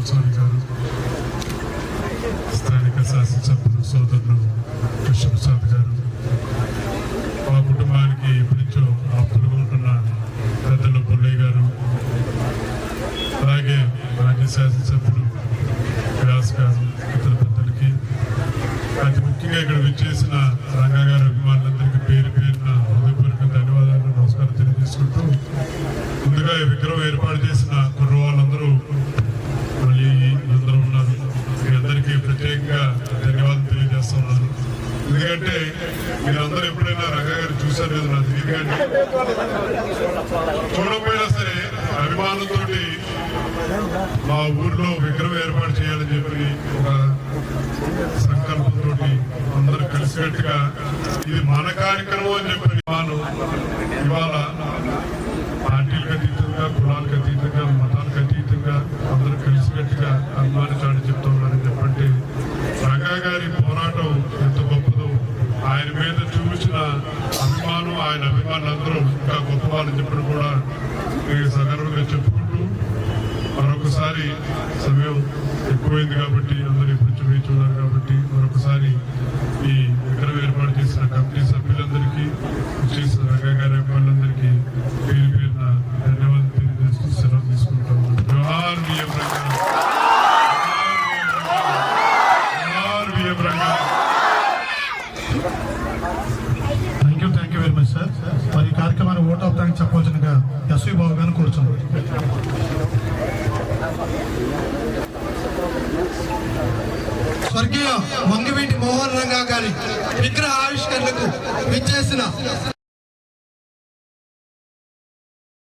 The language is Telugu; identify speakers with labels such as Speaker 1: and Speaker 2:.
Speaker 1: బాలస్వామి గారు, స్థానిక శాసనసభ్యులు సోదరులు కృష్ణప్రసాద్ గారు, మా కుటుంబానికి ఎప్పటించో ఆప్తులుగా ఉంటున్న పెద్దలు పుల్లయ్య గారు, అలాగే మాజీ శాసనసభ్యులు వ్యాస్ గారు, ఇతర పెద్దలకి, అతి ముఖ్యంగా ఇక్కడ విచ్చేసిన రంగా గారి అభిమానులందరికీ పేరు పేరున హృదయపూర్వక ధన్యవాదాలు, నమస్కారం తెలియజేసుకుంటూ, ముందుగా ఈ విగ్రహం ఏర్పాటు చేసిన కుర్రవాళ్ళందరూ మళ్ళీ అందరూ ఉన్నారు. మీ అందరికీ ప్రత్యేకంగా ధన్యవాదాలు తెలియజేస్తున్నాను. ఎందుకంటే మీరందరూ ఎప్పుడైనా రంగా గారు చూశారు లేదు నాకు తెలియదు, కానీ చూడకపోయినా సరే అభిమానంతో మా ఊర్లో విగ్రహం ఏర్పాటు చేయాలని చెప్పి ఒక సంకల్పంతో అందరూ కలిసినట్టుగా ఇది మన కార్యక్రమం అని చెప్పి ఇవాళ పార్టీలకు అతీతంగా, కులాలకు అతీతంగా, మతాలకు అతీతంగా అందరూ కలిసినట్టుగా అభిమానించాలని చెప్తున్నారని చెప్పంటే రంగా గారి పోరాటం ఎంత గొప్పదో, ఆయన మీద చూపించిన అభిమానం, ఆయన అభిమానులందరూ ఇంకా గొప్పవాళ్ళని చెప్పడం కూడా సగర్వంగా చెప్పుకుంటూ, మరొకసారి సమయం ఎక్కువైంది కాబట్టి అందరూ ఎప్పుడు వేచి ఉన్నారు కాబట్టి మరొకసారి ఈ విగ్రహం ఏర్పాటు చేసిన కమిటీ సభ్యులందరికీ, చేసిన రంగా గారి అభిమానులందరికీ పేరు పేరున ధన్యవాదాలు తెలియజేస్తూ సెలవు తీసుకుంటాము. జోహార్ బిఎం రంగా, జోహార్ BM Ranga.
Speaker 2: Thank you very much sir. మరి ఈ కార్యక్రమాన్ని ఓట్ ఆఫ్ థ్యాంక్స్ చెప్పవలసిందిగా ఎస్వి బాబు గారిని కూర్చున్నాం. స్వర్గీయ వంగవీటి మోహన్ రంగా గారి విగ్రహ ఆవిష్కరణకు విచ్చేసిన